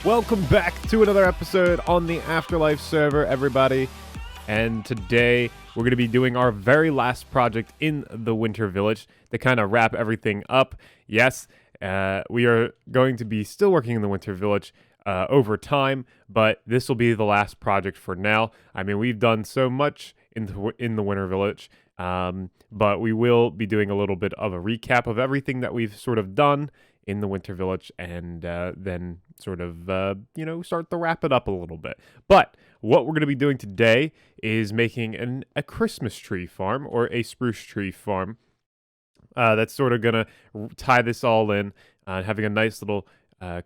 Welcome back to another episode on the AfterLife server, everybody. And today we're going to be doing our very last project in the Winter Village to kind of wrap everything up. Yes, we are going to be still working in the Winter Village over time, but this will be the last project for now. I mean, we've done so much in the Winter Village, but we will be doing a little bit of a recap of everything that we've sort of done in the Winter Village, and then sort of, start to wrap it up a little bit. But what we're going to be doing today is making a Christmas tree farm, or a spruce tree farm. That's sort of going to tie this all in, having a nice little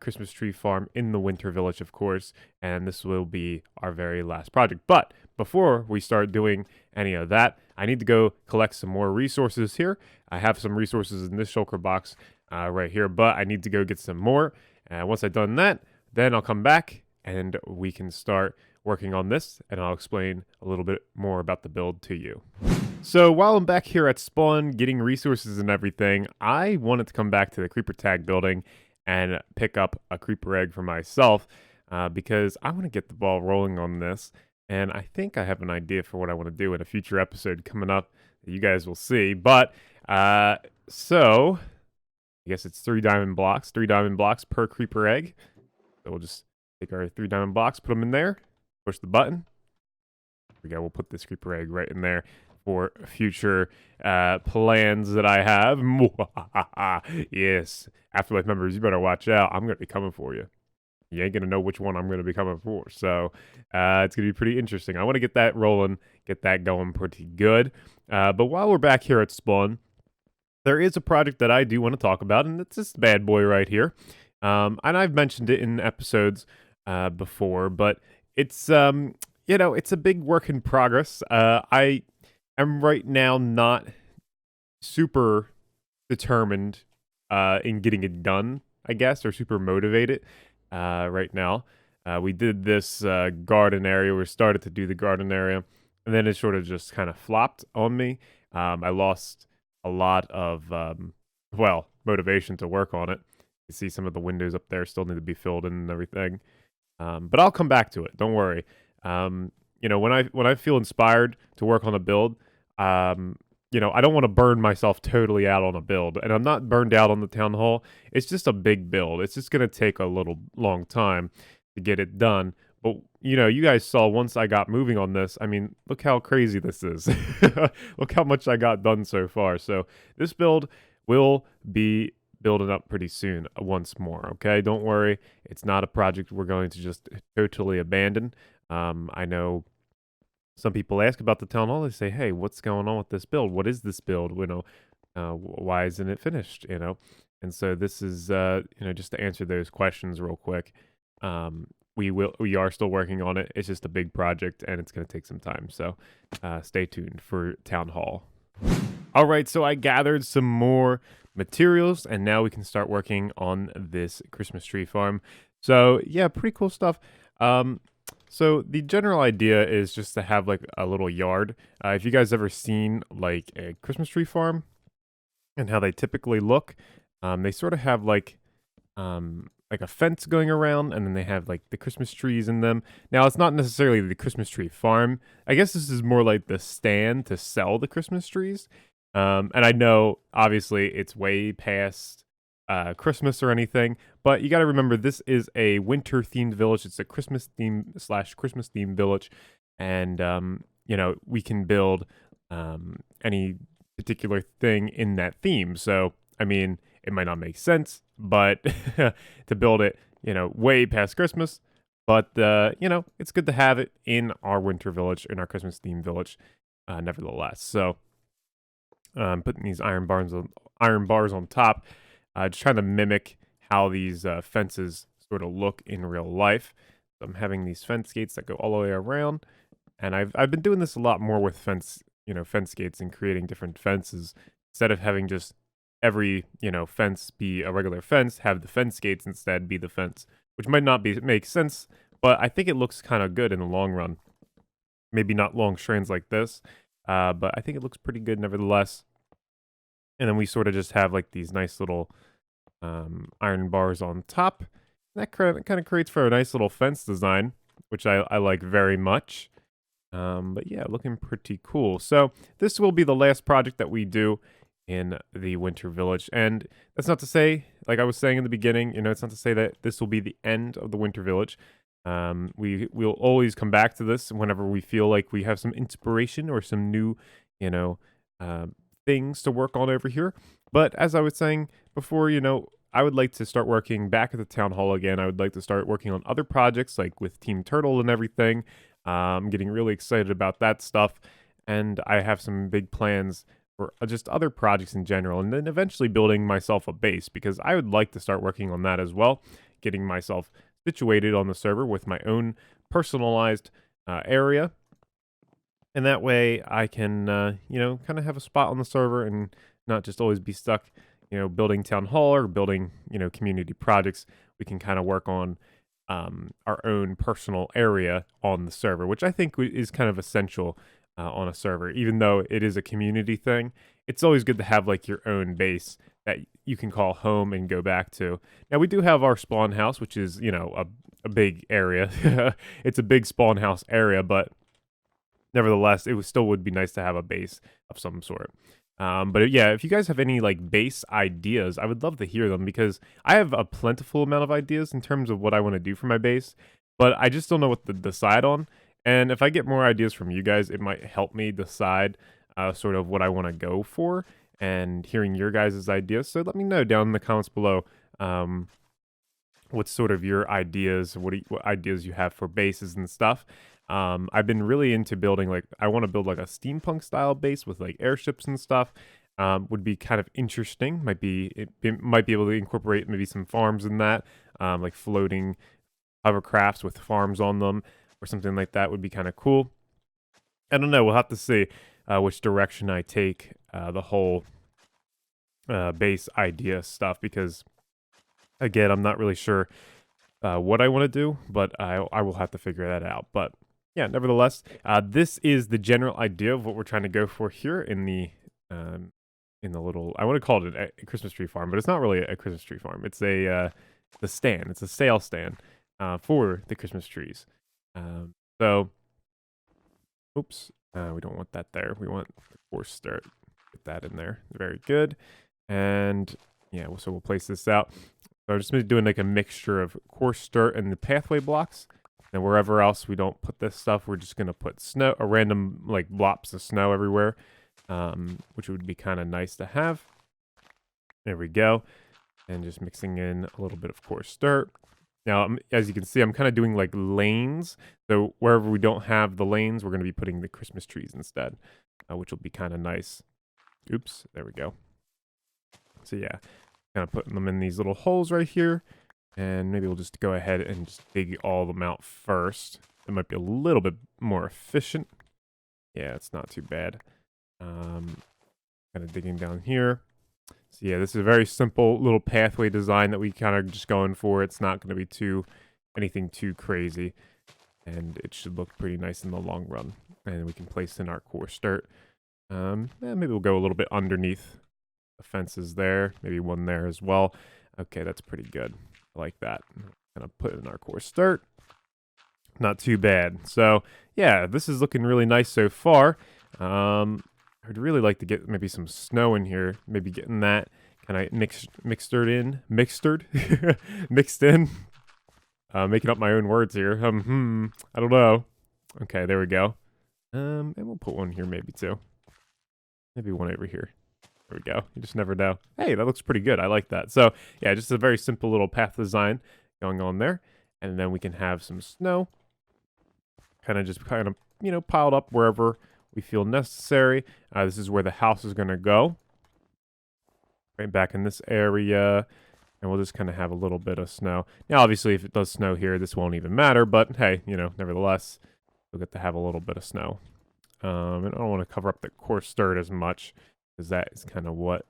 Christmas tree farm in the Winter Village, of course, and this will be our very last project. But before we start doing any of that, I need to go collect some more resources here. I have some resources in this shulker box right here, but I need to go get some more. Once I've done that, then I'll come back and we can start working on this, and I'll explain a little bit more about the build to you. So while I'm back here at spawn getting resources and everything, I wanted to come back to the creeper tag building and pick up a creeper egg for myself, because I want to get the ball rolling on this, and I think I have an idea for what I want to do in a future episode coming up that you guys will see. But so I guess it's 3 diamond blocks per creeper egg. So we'll just take our 3 diamond blocks, put them in there, push the button. There we go. We'll put this creeper egg right in there for future plans that I have. Yes, AfterLife members, you better watch out. I'm going to be coming for you. You ain't going to know which one I'm going to be coming for. So it's going to be pretty interesting. I want to get that rolling, get that going pretty good. But while we're back here at spawn, there is a project that I do want to talk about, and it's this bad boy right here. And I've mentioned it in episodes before, but it's it's a big work in progress. I am right now not super determined in getting it done, I guess, or super motivated right now. We did this garden area. We started to do the garden area, and then it sort of just kind of flopped on me. I lost a lot of motivation to work on it. You see some of the windows up there still need to be filled in and everything, but I'll come back to it, don't worry. When I feel inspired to work on a build, I don't want to burn myself totally out on a build, and I'm not burned out on the town hall. It's just a big build. It's just going to take a long time to get it done. But, you guys saw once I got moving on this, I mean, look how crazy this is. Look how much I got done so far. So this build will be building up pretty soon once more, okay? Don't worry. It's not a project we're going to just totally abandon. I know some people ask about the town hall. They say, hey, what's going on with this build? What is this build? Why isn't it finished? And so this is, just to answer those questions real quick. We are still working on it. It's just a big project, and it's going to take some time. So stay tuned for Town Hall. All right, so I gathered some more materials, and now we can start working on this Christmas tree farm. So yeah, pretty cool stuff. So the general idea is just to have like a little yard. If you guys ever seen like a Christmas tree farm and how they typically look, they sort of have like a fence going around, and then they have like the Christmas trees in them. Now, it's not necessarily the Christmas tree farm. I guess this is more like the stand to sell the Christmas trees. And I know, obviously, it's way past Christmas or anything, but you got to remember, this is a winter-themed village. It's a Christmas themed village, and, we can build any particular thing in that theme. So, I mean, it might not make sense, but to build it, way past Christmas. But, it's good to have it in our winter village, in our Christmas themed village, nevertheless. So, putting these iron bars on top, just trying to mimic how these fences sort of look in real life. So I'm having these fence gates that go all the way around, and I've been doing this a lot more with fence gates and creating different fences instead of having just every fence be a regular fence. Have the fence gates instead be the fence, which might not make sense, but I think it looks kind of good in the long run. Maybe not long strands like this, but I think it looks pretty good nevertheless. And then we sort of just have like these nice little iron bars on top. That kind of creates for a nice little fence design, which I like very much. But yeah, looking pretty cool. So this will be the last project that we do in the Winter Village. And that's not to say, like I was saying in the beginning, it's not to say that this will be the end of the Winter Village. We'll always come back to this whenever we feel like we have some inspiration or some new, you know, uh, things to work on over here. But as I was saying before, I would like to start working back at the town hall again. I would like to start working on other projects like with Team Turtle and everything. I'm getting really excited about that stuff, and I have some big plans for just other projects in general, and then eventually building myself a base because I would like to start working on that as well, getting myself situated on the server with my own personalized area, and that way I can, kind of have a spot on the server and not just always be stuck, building town hall or building, community projects. We can kind of work on our own personal area on the server, which I think is kind of essential on a server. Even though it is a community thing, it's always good to have like your own base that you can call home and go back to. Now we do have our spawn house, which is a big area. It's a big spawn house area, but nevertheless, still would be nice to have a base of some sort. But yeah, if you guys have any like base ideas, I would love to hear them because I have a plentiful amount of ideas in terms of what I want to do for my base, but I just don't know what to decide on. And if I get more ideas from you guys, it might help me decide sort of what I want to go for and hearing your guys' ideas. So let me know down in the comments below what's sort of your ideas, what ideas you have for bases and stuff. I've been really into building I want to build like a steampunk style base with like airships and stuff. Would be kind of interesting. It might be able to incorporate maybe some farms in that, like floating hovercrafts with farms on them or something like that would be kind of cool. I don't know. We'll have to see which direction I take the whole base idea stuff because again, I'm not really sure what I want to do, but I will have to figure that out. But yeah, nevertheless, this is the general idea of what we're trying to go for here in the little, I want to call it a Christmas tree farm, but it's not really a Christmas tree farm. It's the stand. It's a sale stand for the Christmas trees. So, oops, we don't want that there. We want the course start. Get that in there. Very good. And yeah, so we'll place this out. So I'm just doing like a mixture of course start and the pathway blocks. And wherever else we don't put this stuff, we're just going to put snow, a random like blops of snow everywhere, which would be kind of nice to have. There we go. And just mixing in a little bit of course start. Now, as you can see, I'm kind of doing like lanes. So wherever we don't have the lanes, we're going to be putting the Christmas trees instead, which will be kind of nice. Oops, there we go. So yeah, kind of putting them in these little holes right here. And maybe we'll just go ahead and just dig all of them out first. It might be a little bit more efficient. Yeah, it's not too bad. Kind of digging down here. So yeah, this is a very simple little pathway design that we kind of just going for. It's not going to be anything too crazy. And it should look pretty nice in the long run. And we can place in our course dirt. Maybe we'll go a little bit underneath the fences there. Maybe one there as well. Okay, that's pretty good. I like that. Kind of put in our course dirt. Not too bad. So yeah, this is looking really nice so far. I'd really like to get maybe some snow in here. Maybe getting that kind of mixed in. Making up my own words here. I don't know. Okay, there we go. And we'll put one here maybe too. Maybe one over here. There we go. You just never know. Hey, that looks pretty good. I like that. So yeah, just a very simple little path design going on there. And then we can have some snow kind of piled up wherever we feel necessary. This is where the house is going to go. Right back in this area. And we'll just kind of have a little bit of snow. Now, obviously, if it does snow here, this won't even matter. But hey, nevertheless, we'll get to have a little bit of snow. And I don't want to cover up the coarse dirt as much, because that is kind of what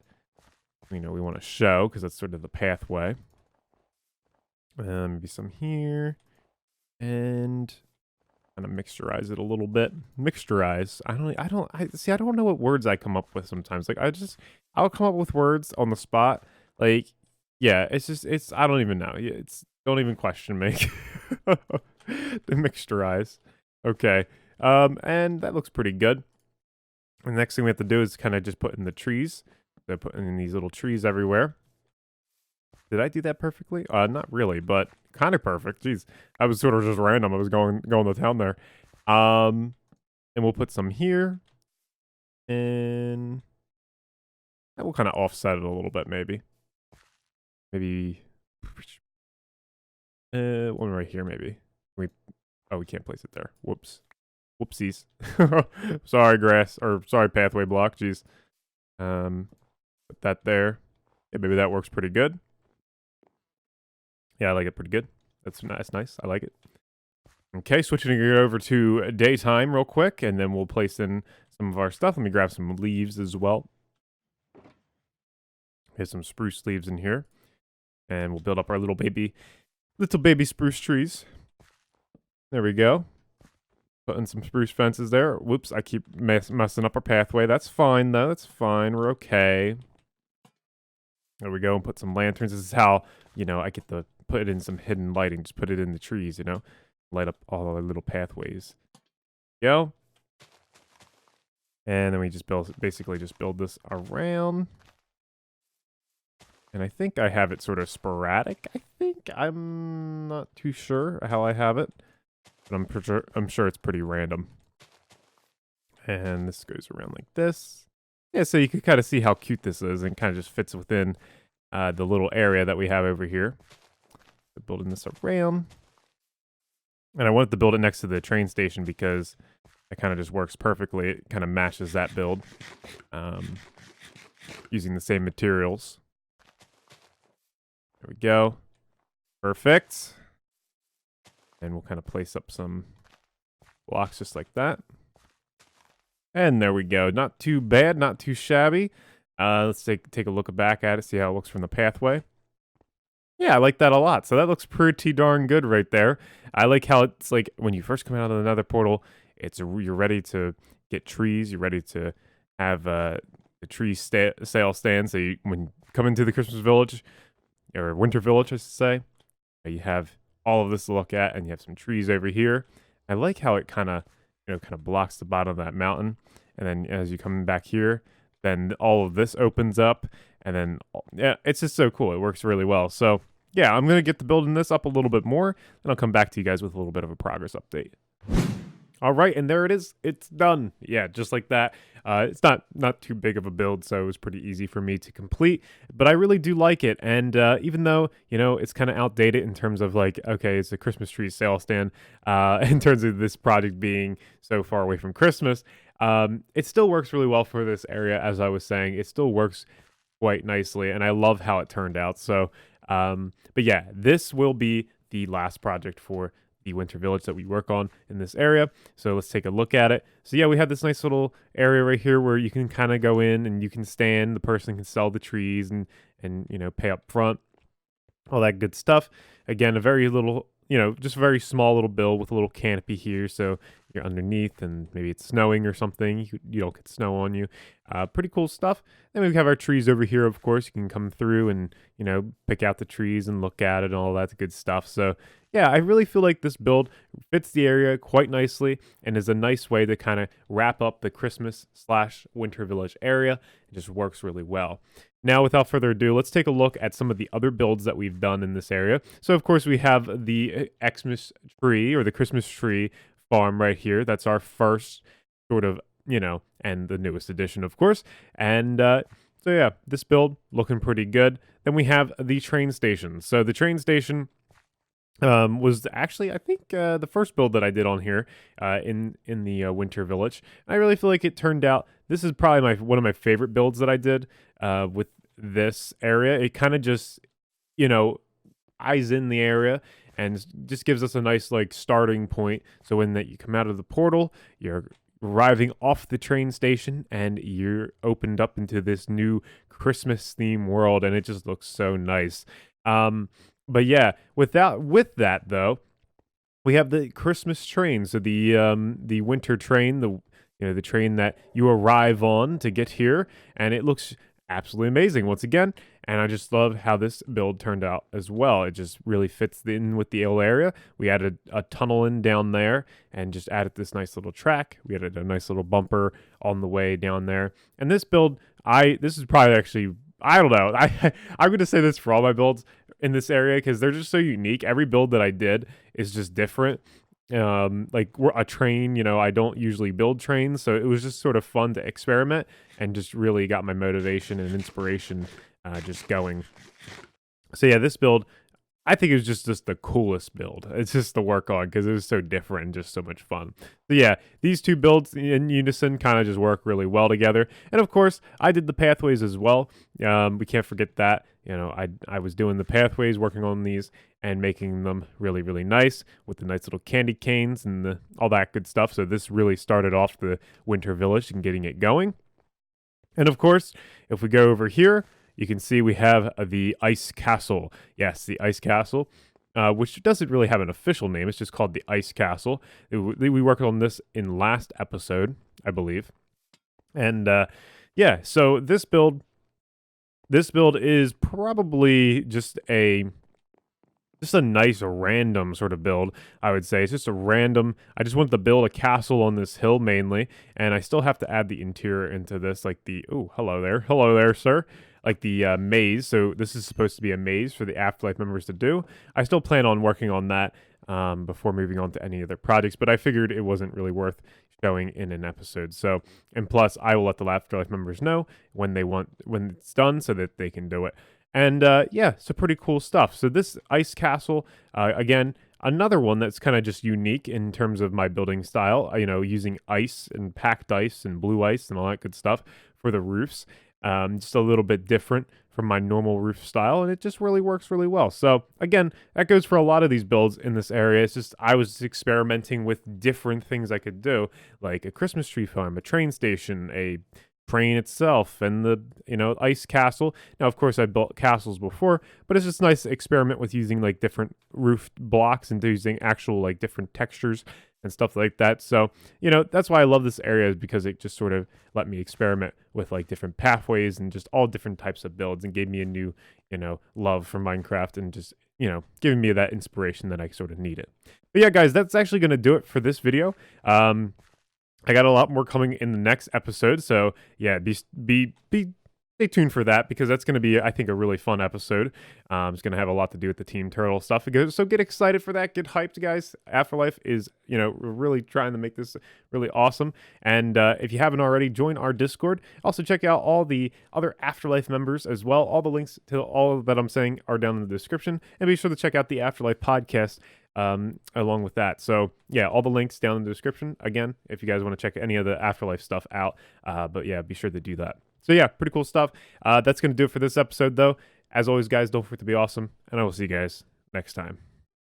we want to show, because that's sort of the pathway. Maybe some here. And kind of mixturize it a little bit. Mixturize. I don't know what words I come up with sometimes. Like I'll come up with words on the spot. Like, yeah, I don't even know. Don't even question me. The mixturize. Okay. And that looks pretty good. The next thing we have to do is kind of just put in the trees. So putting in these little trees everywhere. Did I do that perfectly? Not really, but kind of perfect. Jeez, I was sort of just random. I was going to town there. And we'll put some here, and that will kind of offset it a little bit, maybe. One right here, maybe. We can't place it there. Whoops. Whoopsies. Sorry, grass, or sorry, pathway block. Jeez. Put that there. Yeah, maybe that works pretty good. Yeah, I like it pretty good. That's nice. I like it. Okay, switching it over to daytime real quick, and then we'll place in some of our stuff. Let me grab some leaves as well. Here's some spruce leaves in here, and we'll build up our little baby spruce trees. There we go. Putting some spruce fences there. Whoops, I keep messing up our pathway. That's fine, though. That's fine. We're okay. There we go, and put some lanterns. This is how, I get to put in some hidden lighting. Just put it in the trees, light up all our little pathways. Go. And then we just basically build this around. And I think I have it sort of sporadic. I'm not too sure how I have it, but I'm sure it's pretty random. And this goes around like this. Yeah, so you can kind of see how cute this is, and kind of just fits within the little area that we have over here. So building this around. And I wanted to build it next to the train station because it kind of just works perfectly. It kind of matches that build using the same materials. There we go. Perfect. And we'll kind of place up some blocks just like that. And there we go. Not too bad, not too shabby. Let's take a look back at it, see how it looks from the pathway. Yeah, I like that a lot. So that looks pretty darn good right there. I like how it's like when you first come out of another portal, you're ready to get trees. You're ready to have the tree sale stand. So when you come into the Christmas village, or Winter Village, I should say, you have all of this to look at, and you have some trees over here. I like how it kind of blocks the bottom of that mountain, and then as you come back here, then all of this opens up, and then yeah, it's just so cool. It works really well. So yeah, I'm gonna get to building this up a little bit more, and I'll come back to you guys with a little bit of a progress update. All right, and there it is. It's done. Yeah, just like that. It's not too big of a build, so it was pretty easy for me to complete. But I really do like it, and even though it's kind of outdated in terms of like, okay, it's a Christmas tree sale stand. In terms of this project being so far away from Christmas, it still works really well for this area. As I was saying, it still works quite nicely, and I love how it turned out. So, but yeah, this will be the last project for the Winter Village that we work on in this area. So let's take a look at it. So yeah, we have this nice little area right here where you can kind of go in and you can stand. The person can sell the trees and pay up front, all that good stuff. Again, a very little, just a very small little build with a little canopy here. So you're underneath and maybe it's snowing or something. You don't get snow on you. Pretty cool stuff. Then we have our trees over here, of course. You can come through and, pick out the trees and look at it and all that good stuff. So yeah, I really feel like this build fits the area quite nicely and is a nice way to kind of wrap up the Christmas/Winter Village area. It just works really well. Now, without further ado, let's take a look at some of the other builds that we've done in this area. So, of course, we have the Xmas Tree, or the Christmas tree farm right here. That's our first sort of, and the newest addition, of course. And so, yeah, this build looking pretty good. Then we have the train station. So, the train station was actually, I think, the first build that I did on here in the Winter Village. And I really feel like it turned out, this is probably one of my favorite builds that I did with this area. It kind of just, eyes in the area and just gives us a nice like starting point. So when you come out of the portal, you're arriving off the train station and you're opened up into this new Christmas theme world, and it just looks so nice. But yeah, with that though, we have the Christmas train. So the winter train, the train that you arrive on to get here, and it looks absolutely amazing once again. And I just love how this build turned out as well. It just really fits in with the old area. We added a tunnel in down there and just added this nice little track. We added a nice little bumper on the way down there. And this build, this is probably actually, I don't know. I'm going to say this for all my builds in this area because they're just so unique. Every build that I did is just different. Like a train, I don't usually build trains, so it was just sort of fun to experiment and just really got my motivation and inspiration just going. So yeah, this build, I think it was just the coolest build. It's just to work on because it was so different and just so much fun. So yeah, these two builds in unison kind of just work really well together. And of course, I did the pathways as well. We can't forget that. I was doing the pathways, working on these and making them really, really nice with the nice little candy canes and all that good stuff. So this really started off the Winter Village and getting it going. And of course, if we go over here, you can see we have the Ice Castle. Yes, the Ice Castle, which doesn't really have an official name. It's just called the Ice Castle. We worked on this in last episode, I believe. And yeah, so this build is probably just a nice random sort of build, I would say. It's just a random, I just wanted to build a castle on this hill mainly, and I still have to add the interior into this, like the, oh, hello there, sir. Like the maze, so this is supposed to be a maze for the AfterLife members to do. I still plan on working on that before moving on to any other projects, but I figured it wasn't really worth showing in an episode. So, and plus, I will let the AfterLife members know when it's done so that they can do it. And yeah, so pretty cool stuff. So this ice castle, again, another one that's kind of just unique in terms of my building style, using ice and packed ice and blue ice and all that good stuff for the roofs. Just a little bit different from my normal roof style, and it just really works really well. So again, that goes for a lot of these builds in this area. It's just I was experimenting with different things I could do, like a Christmas tree farm, a train station, a train itself, and the ice castle. Now of course I built castles before, but it's just nice to experiment with using like different roof blocks and using actual like different textures and stuff like that. So that's why I love this area, is because it just sort of let me experiment with like different pathways and just all different types of builds, and gave me a new love for Minecraft, and just giving me that inspiration that I sort of needed. But yeah guys, that's actually going to do it for this video. I got a lot more coming in the next episode, so yeah, stay tuned for that, because that's going to be, I think, a really fun episode. It's going to have a lot to do with the Team Turtle stuff. So get excited for that. Get hyped, guys. AfterLife is, really trying to make this really awesome. And if you haven't already, join our Discord. Also, check out all the other AfterLife members as well. All the links to all that I'm saying are down in the description. And be sure to check out the AfterLife podcast along with that. So yeah, all the links down in the description, again, if you guys want to check any of the AfterLife stuff out. But yeah, be sure to do that. So yeah, pretty cool stuff. That's going to do it for this episode, though. As always, guys, don't forget to be awesome, and I will see you guys next time.